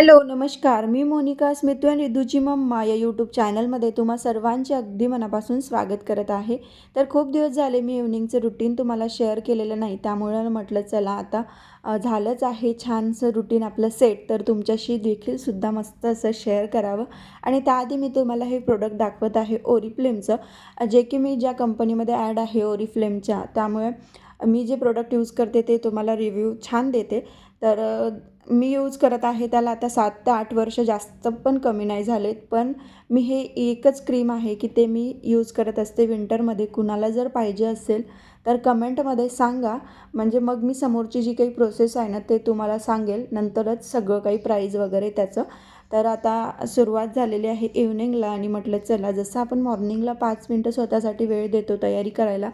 Hello, नमस्कार. मी मोनिका स्मितू आणि रिदूची mamma या यूट्यूब चॅनलमध्ये तुम्हा सर्वांचे अगदी मनापासून स्वागत करत आहे. तर खूप दिवस झाले मी इव्हनिंगचं रुटीन तुम्हाला शेअर केलेलं नाही. त्यामुळे म्हटलं चला आता झालंच आहे छानसं रुटीन आपलं सेट, तर तुमच्याशी देखील सुद्धा मस्त असं शेअर करावं. आणि त्याआधी मी तुम्हाला हे प्रोडक्ट दाखवत आहे ओरिफ्लेमचं, जे की मी ज्या कंपनीमध्ये ॲड आहे ओरिफ्लेमच्या. त्यामुळे मी जे प्रोडक्ट यूज करते ते तुम्हाला रिव्ह्यू छान देते. तर मी यूज करत आहे त्याला आता 7 ते 8 वर्ष, जास्त पण कमी नाही झालेत. पण मी हे एकच क्रीम आहे की ते मी यूज करत असते विंटरमध्ये. कुणाला जर पाहिजे असेल तर कमेंटमध्ये सांगा, म्हणजे मग मी समोरची जी काही प्रोसेस आहे ना ते तुम्हाला सांगेल, नंतरच सगळं काही प्राईज वगैरे त्याचं. तर आता सुरुवात झालेली आहे इव्हनिंगला आणि म्हटलं चला, जसं आपण मॉर्निंगला 5 मिनटं स्वतःसाठी वेळ देतो तयारी करायला,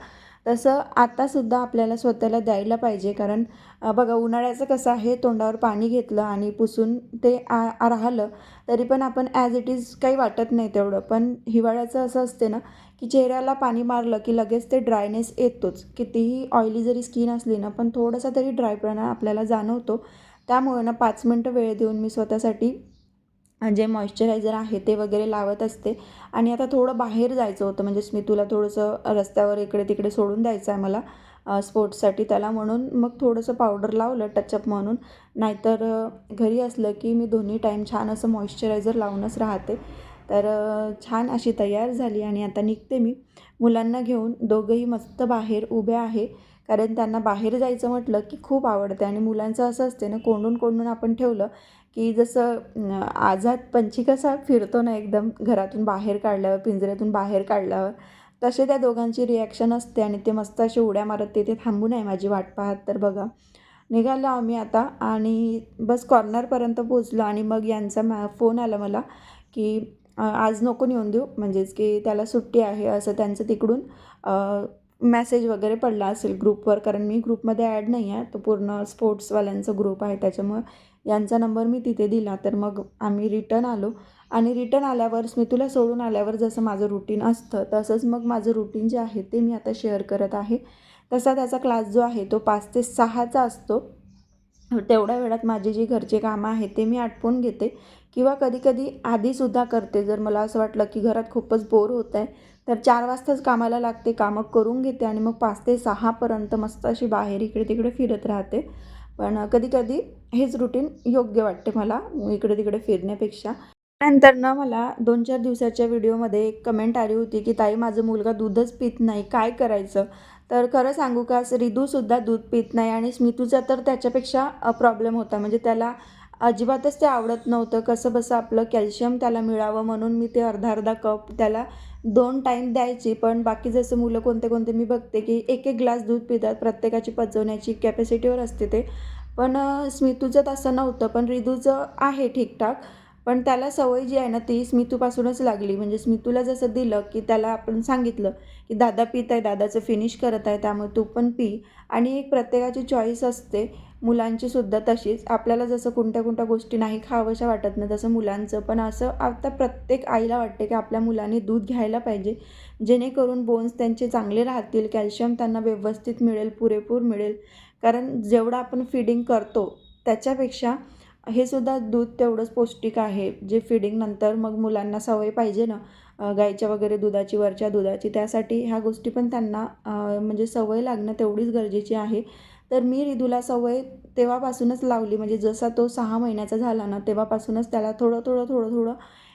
तसं आतासुद्धा आपल्याला स्वतःला द्यायला पाहिजे. कारण बघा, उन्हाळ्याचं कसं आहे, तोंडावर पाणी घेतलं आणि पुसून ते राहिलं तरी पण आपण ॲज इट इज काही वाटत नाही तेवढं. पण हिवाळ्याचं असं असते ना की चेहऱ्याला पाणी मारलं की लगेच ते ड्रायनेस येतोच. कितीही ऑइली जरी स्किन असली ना, पण थोडासा तरी ड्रायपणा आपल्याला जाणवतो. त्यामुळे ना 5 मिनटं वेळ देऊन मी स्वतःसाठी जे मॉइश्चरायझर आहे ते वगैरे लावत असते. आणि आता थोडं बाहेर जायचं होतं, म्हणजे स्मितूला थोडंसं रस्त्यावर इकडे तिकडे सोडून द्यायचं आहे मला स्पोर्ट्ससाठी त्याला, म्हणून मग थोडंसं पावडर लावलं टचअप म्हणून. नाहीतर घरी असलं की मी दोन्ही टाईम छान असं मॉइश्चरायझर लावूनच राहते. तर छान अशी तयार झाली आणि आता निघते मी मुलांना घेऊन. दोघंही मस्त बाहेर उभे आहे, कारण त्यांना बाहेर जायचं म्हटलं की खूप आवडते. आणि मुलांचं असं असते ना, कोंडून कोंडून आपण ठेवलं की जसं आझाद पंछी कसा फिरतो ना एकदम घरातून बाहेर काढल्यावर, पिंजऱ्यातून बाहेर काढल्यावर, तसे त्या दोघांची रिॲक्शन असते. आणि ते मस्त असे उड्या मारत तिथे थांबून आहे माझी वाट पाहत. तर बघा, निघालो आम्ही आता आणि बस कॉर्नरपर्यंत पोचलो आणि मग यांचा फोन आला मला की आज नको नेऊन देऊ, म्हणजेच की त्याला सुट्टी आहे असं त्यांचं तिकडून मेसेज वगैरे पडला असेल ग्रुपवर. कारण मी ग्रुपमध्ये ॲड नाही आहे, तो पूर्ण स्पोर्ट्सवाल्यांचा ग्रुप आहे, त्याच्यामुळं यांचा नंबर मी तिथे दिला. तर मग आम्ही रिटर्न आलो आणि रिटर्न आल्यावर स्मितूला सोडून आल्यावर जसं माझं रुटीन असतं तसंच मग माझं रुटीन जे आहे ते मी आता शेअर करत आहे. तसा त्याचा क्लास जो आहे तो 5 ते 6चा असतो. तेवढ्या वेळात माझी जी घरची कामं आहेत ते मी आटपून घेते, किंवा कधीकधी आधीसुद्धा करते. जर मला असं वाटलं की घरात खूपच बोर होत आहे तर 4 वाजताच कामाला लागते, कामं करून घेते आणि मग 5 ते 6पर्यंत मस्त अशी बाहेर इकडे तिकडे फिरत राहते. पण कधी-कधी हेच रुटीन योग्य वाटते मला, इकडे तिकडे फिरण्यापेक्षा. नंतर ना मला 2-4 दिवसाच्या व्हिडिओमध्ये एक कमेंट आली होती की ताई, माझा मुलगा दूधच पित नाही, काय करायचं? तर खरं सांगू का, रिदूसुद्धा दूध पित नाही आणि स्मितूचा तर त्याच्यापेक्षा प्रॉब्लेम होता. म्हणजे त्याला अजिबातच ते आवडत नव्हतं. कसंबसं आपलं कॅल्शियम त्याला मिळावं म्हणून मी ते अर्धा-अर्धा कप त्याला 2 टाईम द्यायची. पण बाकी जसं मुलं कोणते कोणते मी बघते की 1-1 ग्लास दूध पितात. प्रत्येकाची पचवण्याची कॅपॅसिटीवर असते ते. पण स्मितूचं तसं नव्हतं. पण रिदूचं आहे ठीकठाक. पण त्याला सवय जी आहे ना ती स्मितूपासूनच लागली. म्हणजे स्मितूला जसं दिलं की त्याला आपण सांगितलं की दादा पित आहे, दादाचं फिनिश करत आहे, त्यामुळे तू पण पी. आणि एक प्रत्येकाची चॉईस असते, मुलांची सुद्धा तशीच. आपल्याला जसं कोणत्या गोष्टी नाही खावंशा वाटत नाही, तसं मुलांचं पण असं आता प्रत्येक आईला वाटते की आपल्या मुलांनी दूध घ्यायला पाहिजे, जेणेकरून बोन्स त्यांचे चांगले राहतील, कॅल्शियम त्यांना व्यवस्थित मिळेल, पुरेपूर मिळेल. कारण जेवढं आपण फीडिंग करतो त्याच्यापेक्षा हे सुद्धा दूध तेवढंच पौष्टिक आहे, जे फीडिंगनंतर मग मुलांना सवय पाहिजे ना गाईच्या वगैरे दुधाची, वरच्या दुधाची, त्यासाठी ह्या गोष्टी पण त्यांना म्हणजे सवय लागणं तेवढीच गरजेची आहे. तर मी रिदूला सवय तेव्हापासूनच लावली. म्हणजे जसा तो 6 महिन्याचा झाला ना तेव्हापासूनच त्याला थोडं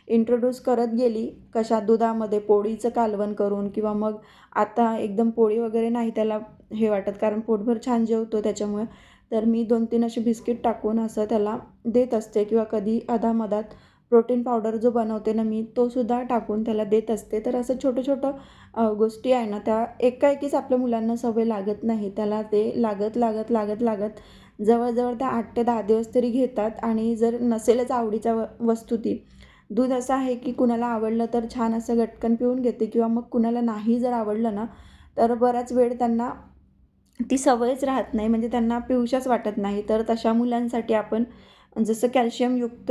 इंट्रोड्यूस करत गेली. कशात? दुधामध्ये पोळीचं कालवण करून, किंवा मग आता एकदम पोळी वगैरे नाही त्याला हे वाटत, कारण पोटभर छान जेवतो त्याच्यामुळे. तर मी 2-3 असे बिस्किट टाकून असं त्याला देत असते, किंवा कधी अधामधात प्रोटीन पावडर जो बनवते ना मी, तो सुद्धा टाकून त्याला देत असते. तर असं छोटं गोष्टी आहे ना त्या एकाएकीच आपल्या मुलांना सवय लागत नाही. त्याला ते लागत जवळजवळ त्या 8 ते 10 दिवस तरी घेतात. आणि जर नसेलच आवडीचा वस्तू ती, दूध असं आहे की कुणाला आवडलं तर छान असं गटकन पिऊन घेते, किंवा मग कुणाला नाही जर आवडलं ना तर बराच वेळ त्यांना ती सवयच राहत नाही, म्हणजे त्यांना पिऊशाच वाटत नाही. तर तशा मुलांसाठी आपण जसं कॅल्शियमयुक्त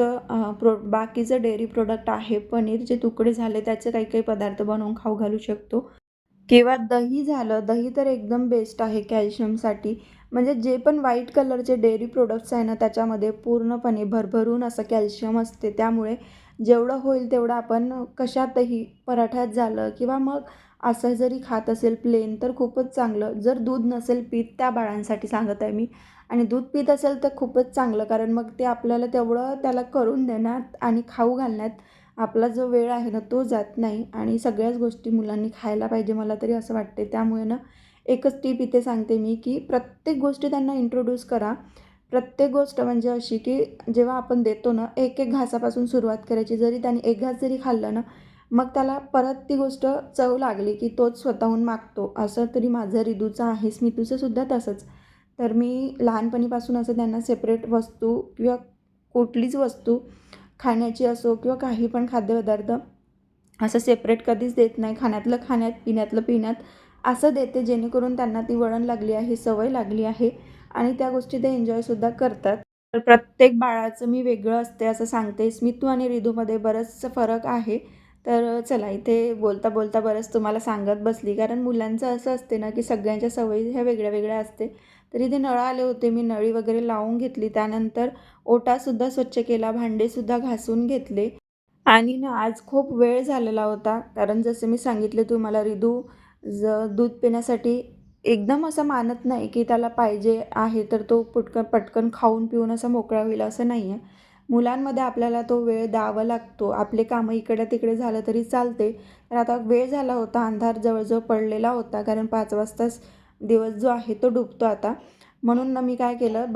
बाकीचं डेअरी प्रोडक्ट आहे, पनीरचे तुकडे झाले, त्याचे काही काही पदार्थ बनवून खाऊ घालू शकतो. किंवा दही झालं, दही तर एकदम बेस्ट आहे कॅल्शियमसाठी. म्हणजे जे पण व्हाईट कलरचे डेअरी प्रोडक्ट्स आहे ना, त्याच्यामध्ये पूर्णपणे भरभरून असं कॅल्शियम असते. त्यामुळे जेवढं होईल तेवढं आपण कशातही पराठ्यात झालं किंवा मग असं जरी खात असेल प्लेन तर खूपच चांगलं. जर दूध नसेल पीत त्या बाळांसाठी सांगत आहे मी आणि दूध पीत असेल तर खूपच चांगलं, कारण मग ते आपल्याला तेवढं त्याला करून देण्यात आणि खाऊ घालण्यात आपला जो वेळ आहे ना तो जात नाही आणि सगळ्याच गोष्टी मुलांनी खायला पाहिजे मला तरी असं वाटते. त्यामुळे ना एकच टीप इथे सांगते मी, की प्रत्येक गोष्टी त्यांना इंट्रोड्यूस करा. प्रत्येक गोष्ट म्हणजे अशी, की जेव्हा आपण देतो ना, एक-एक घासापासून सुरुवात करायची. जरी त्याने एक घास जरी खाल्लं ना, मग त्याला परत ती गोष्ट चव लागली, की तोच स्वतःहून मागतो. असं तरी माझं रिदूचं आहे. स्मितूचंसुद्धा तसंच. तर मी लहानपणीपासून असं त्यांना सेपरेट वस्तू किंवा कुठलीच वस्तू खाण्याची असो किंवा काही पण खाद्यपदार्थ असं सेपरेट कधीच देत नाही. खाण्यातलं खाण्यात, पिण्यातलं पिण्यात असं देते, जेणेकरून त्यांना ती वळण लागली आहे, सवय लागली आहे आणि त्या गोष्टी ते एन्जॉयसुद्धा करतात. तर प्रत्येक बाळाचं मी वेगळं असते असं सांगते. स्मितू आणि रिधूमध्ये बरंचसं फरक आहे. तर चला इथे बोलता बोलता बरंच तुम्हाला सांगत बसली, कारण मुलांचं असं असते ना, की सगळ्यांच्या सवयी ह्या वेगळ्या वेगळ्या असते. तर इथे नळ आले होते, मी नळी वगैरे लावून घेतली. त्यानंतर ओटासुद्धा स्वच्छ केला, भांडेसुद्धा घासून घेतले. आणि ना आज खूप वेळ झालेला होता, कारण जसं मी सांगितले तुम्हाला रिधू दूध पिण्यासाठी एकदम असं मानत नाही, की त्याला पाहिजे आहे तर तो पटकन खाऊन पिऊन असा मोकळा होईल असं नाही आहे. मुलांमध्ये आपल्याला तो वेळ द्यावा लागतो. आपले कामं इकडे-तिकडे झालं तरी चालते. तर आता वेळ झाला होता, अंधार जवळ पडलेला होता, कारण 5 वाजताच दिवस जो आहे तो डुबतो आता. म्हणून ना मी काय केलं,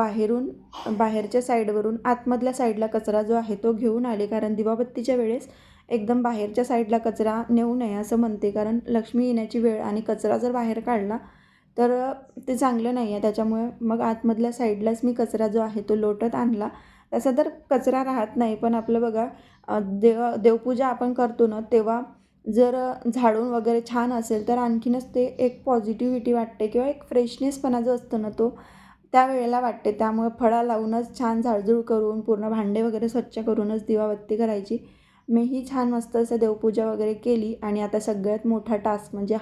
बाहेरच्या साईडवरून आतमधल्या साईडला कचरा जो आहे तो घेऊन आले, कारण दिवाबत्तीच्या वेळेस एकदम बाहेरच्या साईडला कचरा नेऊ नये असं म्हणते, कारण लक्ष्मी येण्याची वेळ आणि कचरा जर बाहेर काढला तर ते चांगलं नाही आहे. त्याच्यामुळे मग आतमधल्या साईडलाच मी कचरा जो आहे तो लोटत आणला. तसा तर कचरा राहत नाही, पण आपलं बघा देवपूजा आपण करतो ना तेव्हा जर झाडून वगैरे छान असेल तर आणखीनच ते एक पॉझिटिव्हिटी वाटते किंवा एक फ्रेशनेसपणा जो असतो ना तो त्यावेळेला वाटते. त्यामुळे फळा लावूनच छान झाडझूड करून पूर्ण भांडे वगैरे स्वच्छ करूनच दिवाबत्ती करायची. मीही छान मस्त असं देवपूजा वगैरे केली आणि आता सगळ्यात मोठा टास्क म्हणजे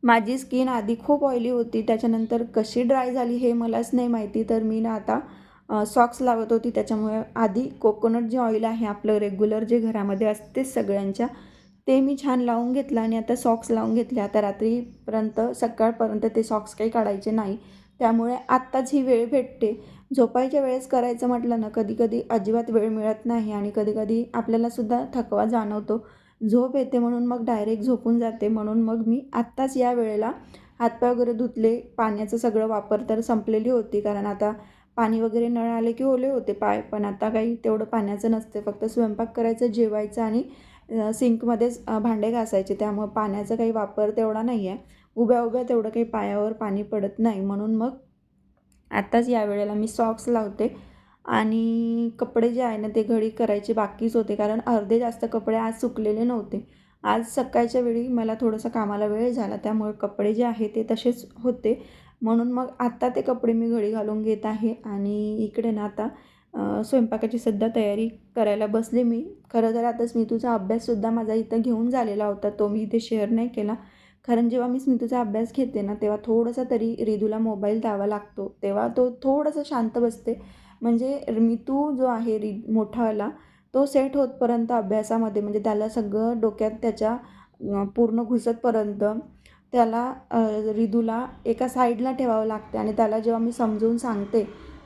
माझी स्किन आधी खूप ऑइली होती. त्याच्यानंतर कशी ड्राय झाली हे मलाच नाही माहिती. तर मी ना आता सॉक्स लावत होती. त्याच्यामुळे आधी कोकोनट जे ऑइल आहे आपलं रेग्युलर जे घरामध्ये असतेच सगळ्यांच्या, ते मी छान लावून घेतलं आणि आता सॉक्स लावून घेतले. आता रात्रीपर्यंत सकाळपर्यंत ते सॉक्स काही काढायचे नाही. त्यामुळे आत्ताच ही वेळ भेटते. झोपायच्या वेळेस करायचं म्हटलं ना, कधी-कधी अजिबात वेळ मिळत नाही आणि कधी-कधी आपल्यालासुद्धा थकवा जाणवतो. झोप येते म्हणून मग डायरेक्ट झोपून जाते. म्हणून मग मी आत्ताच या वेळेला हातपाय वगैरे धुतले. पाण्याचं सगळं वापर तर संपलेली होती, कारण आता पाणी वगैरे नळ आले की ओले होते पाय. पण आता काही तेवढं पाण्याचं नसते. फक्त स्वयंपाक करायचं, जेवायचं आणि सिंकमध्येच भांडे घासायचे. त्यामुळे पाण्याचा काही वापर तेवढा नाही आहे. उभ्या-उभ्या तेवढं काही पायावर पाणी पडत नाही. म्हणून मग आत्ताच या वेळेला मी सॉक्स लावते आणि कपडे जे आहे ना ते घडी करायचे बाकीच होते, कारण अर्धे जास्त कपडे आज सुकलेले नव्हते. आज सकाळच्या वेळी मला थोडंसं कामाला वेळ झाला, त्यामुळे कपडे जे आहे ते तसेच होते. म्हणून मग आत्ता ते कपडे मी घडी घालून घेत आहे आणि इकडे ना आता स्वयंपाकाची सध्या तयारी करायला बसले मी. खरं तर आता स्मितूचा अभ्याससुद्धा माझा इथं घेऊन झालेला होता. तो मी इथे शेअर नाही केला. कारण जेव्हा मी स्मितूचा अभ्यास घेते ना, तेव्हा थोडासा तरी रिदूला मोबाईल द्यावा लागतो. तेव्हा तो थोडंसं शांत बसते. म्हणजे मितू जो आहे मोठावाला, तो सेट होतपर्यंत अभ्यासामध्ये म्हणजे त्याला सगळं डोक्यात त्याच्या पूर्ण घुसतपर्यंत त्याला रिदूला एका साईडला ठेवावं लागते आणि त्याला जेव्हा मी समजून सांगते,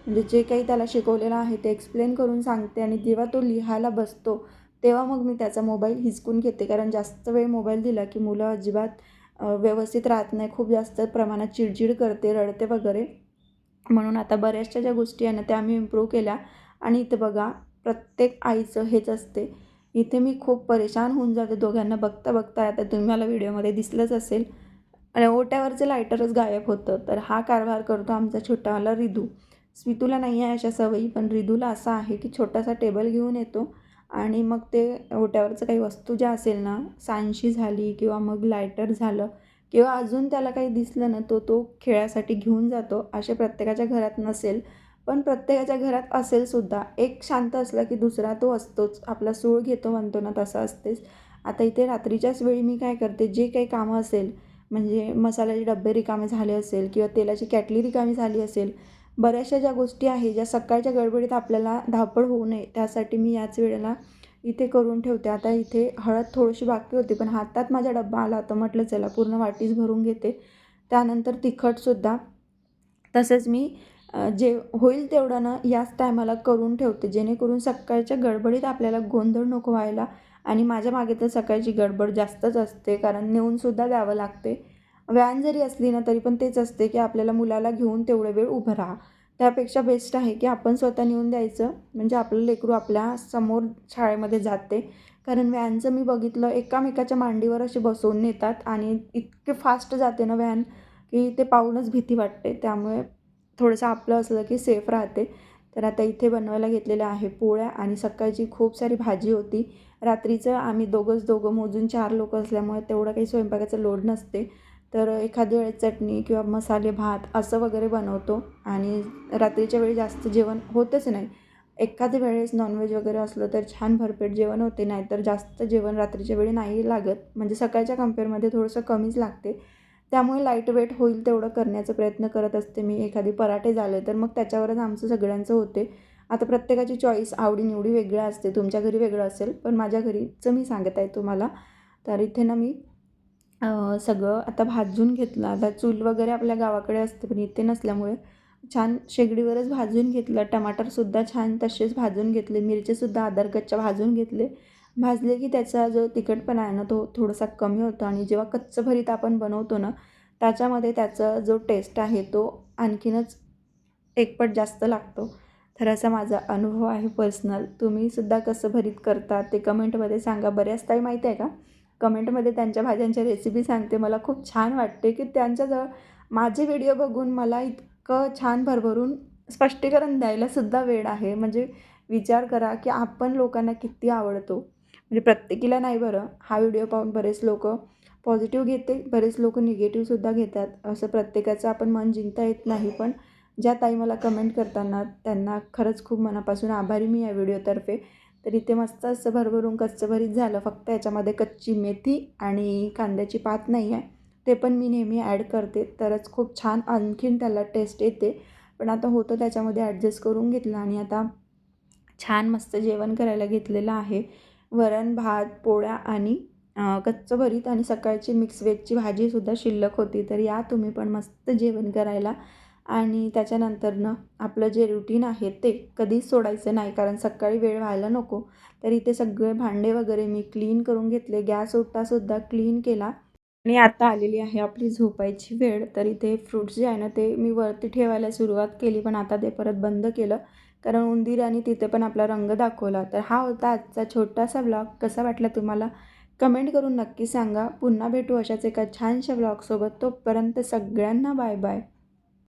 म्हणजे जे काही त्याला शिकवलेलं आहे ते एक्सप्लेन करून सांगते आणि जेव्हा तो लिहायला बसतो, तेव्हा मग मी त्याचा मोबाईल हिसकून घेते. कारण जास्त वेळ मोबाईल दिला की मुलं अजिबात व्यवस्थित राहत नाही. खूप जास्त प्रमाणात चिडचिड करते, रडते वगैरे. म्हणून आता बऱ्याचशा ज्या गोष्टी आहे ना त्या मी इम्प्रूव्ह केल्या आणि इथं बघा प्रत्येक आईचं हेच असते. इथे मी खूप परेशान होऊन जाते दोघांना बघता-बघता. आता तुम्हाला व्हिडिओमध्ये दिसलंच असेल आणि ओट्यावरचं लायटरच गायब होतं. तर हा कारभार करतो आमचा छोटावाला रिधू. स्मितूला नाही आहे अशा सवयी, पण रिधूला असा आहे की छोटासा टेबल घेऊन येतो आणि मग ते ओट्यावरचं काही वस्तू ज्या असेल ना, सांडशी झाली किंवा मग लायटर झालं किंवा अजून त्याला काही दिसलं ना, तो खेळासाठी घेऊन जातो. असे प्रत्येकाच्या घरात नसेल, पण प्रत्येकाच्या घरात असेलसुद्धा. एक शांत असला की दुसरा तो असतोच. आपला सूळ घेतो म्हणतो ना, तसं असतेच. आता इथे रात्रीच्याच वेळी मी काय करते, जे काही कामं असेल म्हणजे मसाल्याचे डबे रिकामे झाले असेल किंवा तेलाची कॅटली रिकामी झाली असेल, बऱ्याचशा ज्या गोष्टी आहे ज्या सकाळच्या गडबडीत आपल्याला धावपळ होऊ नये त्यासाठी मी याच वेळेला इथे करून ठेवते. आता इथे हळद थोडीशी बाकी होती, पण हातात माझा डब्बा आला होता, म्हटलं चला पूर्ण वाटीच भरून घेते. त्यानंतर तिखटसुद्धा तसंच मी जे होईल तेवढं ना याच टायमाला करून ठेवते, जेणेकरून सकाळच्या गडबडीत आपल्याला गोंधळ नको व्हायला. आणि माझ्या मागे तर सकाळची गडबड जास्तच असते, कारण नेऊनसुद्धा द्यावं लागते. व्हॅन जरी असली ना तरी पण तेच असते की आपल्याला मुलाला घेऊन तेवढे वेळ उभं राहा. त्यापेक्षा बेस्ट आहे की आपण स्वतः नेऊन द्यायचं, म्हणजे आपलं लेकरू आपल्या समोर शाळेमध्ये जाते. कारण व्हॅनचं मी बघितलं एकामेकाच्या मांडीवर असे बसवून नेतात आणि इतके फास्ट जाते ना व्हॅन की ते पाहूनच भीती वाटते. त्यामुळे थोडंसं आपलं असलं की सेफ राहते. तर आता इथे बनवायला घेतलेल्या आहे पोळ्या आणि सकाळची खूप सारी भाजी होती. रात्रीचं आम्ही दोघं मोजून 4 लोकं असल्यामुळे तेवढं काही स्वयंपाकाचा लोड नसते. तर एखाद्या वेळेस चटणी किंवा मसाले भात असं वगैरे बनवतो आणि रात्रीच्या वेळी जास्त जेवण होतच नाही. एखाद्या वेळेस नॉनव्हेज वगैरे असलं तर छान भरपेट जेवण होते, नाहीतर जास्त जेवण रात्रीच्या वेळी नाही लागत. म्हणजे सकाळच्या कंपेअरमध्ये थोडंसं कमीच लागते. त्यामुळे लाईट वेट होईल तेवढं करण्याचा प्रयत्न करत असते मी. एखादी पराठे झाले तर मग त्याच्यावरच आमचं सगळ्यांचं होते. आता प्रत्येकाची चॉईस आवडी-निवडी वेगळ्या असते. तुमच्या घरी वेगळं असेल, पण माझ्या घरीचं मी सांगत आहे तुम्हाला. तर इथे ना मी सगळं आता भाजून घेतलं. आता चूल वगैरे आपल्या गावाकडे असते, पण इथे नसल्यामुळे छान शेगडीवरच भाजून घेतलं. टमाटरसुद्धा छान तसेच भाजून घेतले. मिरचीसुद्धा अद्रकच्या भाजून घेतले. भाजले की त्याचा जो तिखटपणा आहे ना, तो थोडासा कमी होतो आणि जेव्हा कच्चं भरीत आपण बनवतो ना, त्याच्यामध्ये त्याचा जो टेस्ट आहे, तो आणखीनच एकपट जास्त लागतो. तर असा माझा अनुभव आहे पर्सनल. तुम्हीसुद्धा कसं भरीत करता ते कमेंटमध्ये सांगा. बऱ्याच ताई माहिती आहे का, कमेंटमध्ये त्यांच्या भाज्यांच्या रेसिपी सांगते. मला खूप छान वाटते की त्यांच्याजवळ माझे व्हिडिओ बघून मला इतकं छान भरभरून स्पष्टीकरण द्यायलासुद्धा वेळ आहे. म्हणजे विचार करा की आपण लोकांना किती आवडतो. म्हणजे प्रत्येकीला नाही बरं. हा व्हिडिओ पाहून बरेच लोकं पॉझिटिव्ह घेते, बरेच लोकं निगेटिव्हसुद्धा घेतात. असं प्रत्येकाचं आपण मन जिंकता येत नाही. पण ज्या ताई मला कमेंट करताना त्यांना खरंच खूप मनापासून आभारी मी या व्हिडिओतर्फे. तर इथे मस्त असं भरभरून कच्चं भरीत झालं. फक्त याच्यामध्ये कच्ची मेथी आणि कांद्याची पात नाही आहे. ते पण मी नेहमी ॲड करते, तरच खूप छान आणखीन त्याला टेस्ट येते. पण आता होतं त्याच्यामध्ये ॲडजस्ट करून घेतलं आणि आता छान मस्त जेवण करायला घेतलेलं आहे. वरण, भात, पोळ्या आणि कच्चं भरीत आणि सकाळची मिक्स व्हेजची भाजीसुद्धा शिल्लक होती. तर या तुम्ही पण मस्त जेवण करायला. आणि त्याच्यानंतरनं आपलं जे रुटीन आहे ते कधीच सोडायचं नाही, कारण सकाळी वेळ व्हायला नको. तर इथे सगळे भांडे वगैरे मी क्लीन करून घेतले. गॅस ओटासुद्धा क्लीन केला आणि आता आलेली आहे आपली झोपायची वेळ. तर इथे फ्रुट्स जे आहे ना ते मी वरती ठेवायला सुरुवात केली, पण आता ते परत बंद केलं, कारण उंदीर आणि तिथे पण आपला रंग दाखवला. तर हा होता आजचा छोटासा व्लॉग. कसा वाटला तुम्हाला कमेंट करून नक्की सांगा. पुन्हा भेटू अशाच एका छानशा व्लॉगसोबत. तोपर्यंत सगळ्यांना बाय बाय.